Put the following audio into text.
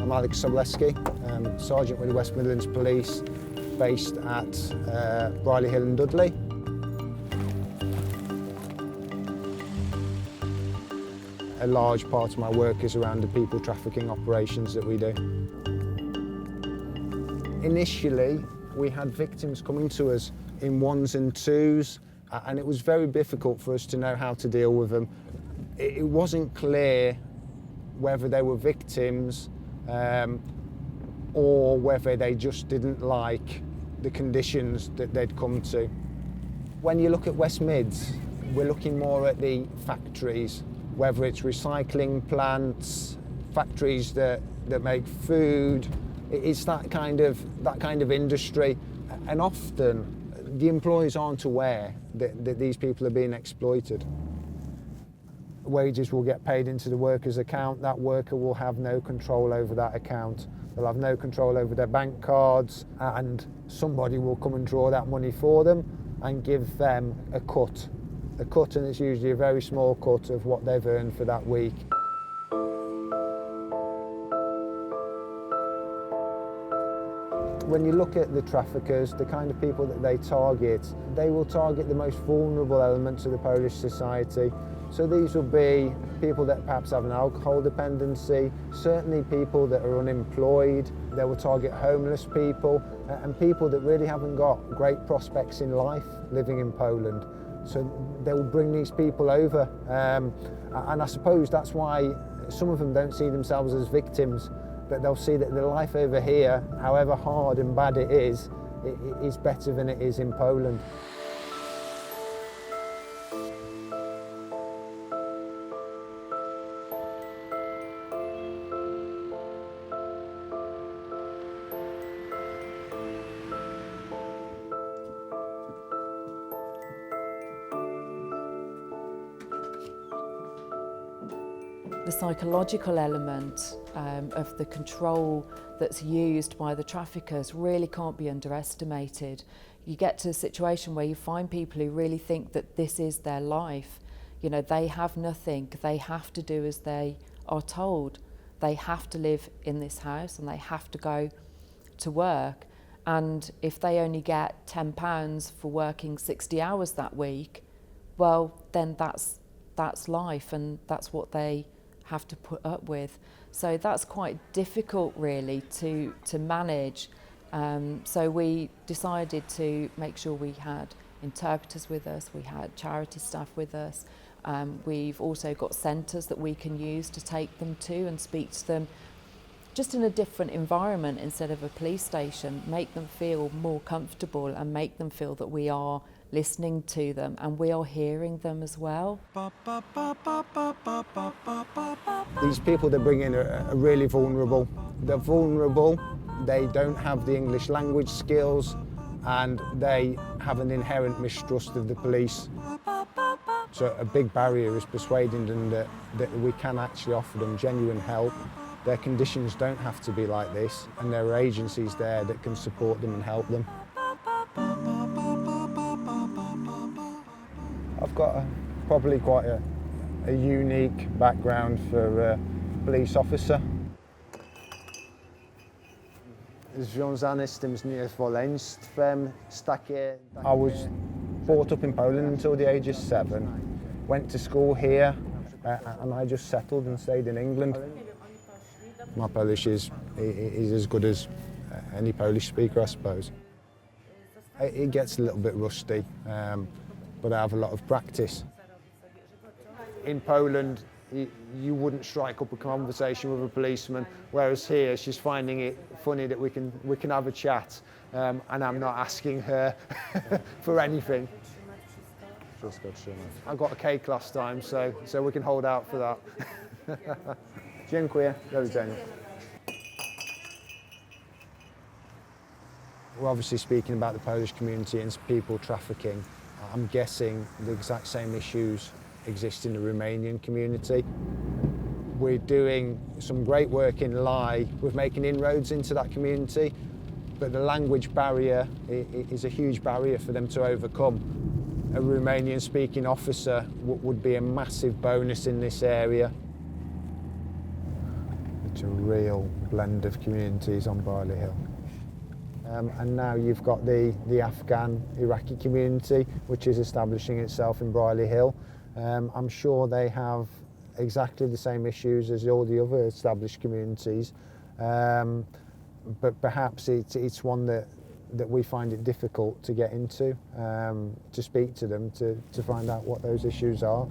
I'm Alex Sobolewski, Sergeant with the West Midlands Police, based at Brierley Hill in Dudley. A large part of my work is around the people trafficking operations that we do. Initially, we had victims coming to us in ones and twos, and it was very difficult for us to know how to deal with them. It wasn't clear whether they were victims or whether they just didn't like the conditions that they'd come to. When you look at West Mids, we're looking more at the factories, whether it's recycling plants, factories that make food. It's that kind of industry, and often the employees aren't aware that these people are being exploited. Wages will get paid into the worker's account. That worker will have no control over that account. They'll have no control over their bank cards, and somebody will come and draw that money for them and give them a cut, and it's usually a very small cut of what they've earned for that week. When you look at the traffickers, the kind of people that they will target the most vulnerable elements of the Polish society. So these will be people that perhaps have an alcohol dependency, certainly people that are unemployed. They will target homeless people and people that really haven't got great prospects in life living in Poland. So they will bring these people over, and I suppose that's why some of them don't see themselves as victims, but they'll see that the life over here, however hard and bad it is better than it is in Poland. The psychological element of the control that's used by the traffickers really can't be underestimated. You get to a situation where you find people who really think that this is their life. You know, they have nothing, they have to do as they are told. They have to live in this house and they have to go to work. And if they only get £10 for working 60 hours that week, well, then that's life, and that's what they have to put up with. So that's quite difficult really to manage. So we decided to make sure we had interpreters with us, we had charity staff with us. We've also got centres that we can use to take them to and speak to them just in a different environment instead of a police station, make them feel more comfortable and make them feel that we are listening to them and we are hearing them as well. These people they bring in are really vulnerable. They're vulnerable, they don't have the English language skills, and they have an inherent mistrust of the police. So a big barrier is persuading them that we can actually offer them genuine help. Their conditions don't have to be like this, and there are agencies there that can support them and help them. I've got probably quite a unique background for a police officer. Związane z tym zniewolnictwem, I was brought up in Poland until the age of 7, went to school here, and I just settled and stayed in England. My Polish is as good as any Polish speaker, I suppose. It gets a little bit rusty, but I have a lot of practice. In Poland, you wouldn't strike up a conversation with a policeman, whereas here she's finding it funny that we can have a chat, and I'm not asking her for anything. I got a cake last time, so we can hold out for that. Dziękuję. Do widzenia. We're obviously speaking about the Polish community and people trafficking. I'm guessing the exact same issues exist in the Romanian community. We're doing some great work in Lye with making inroads into that community, but the language barrier is a huge barrier for them to overcome. A Romanian-speaking officer would be a massive bonus in this area. It's a real blend of communities on Brierley Hill. And now you've got the Afghan Iraqi community, which is establishing itself in Brierley Hill. I'm sure they have exactly the same issues as all the other established communities, but perhaps it's one that we find it difficult to get into, to speak to them, to find out what those issues are.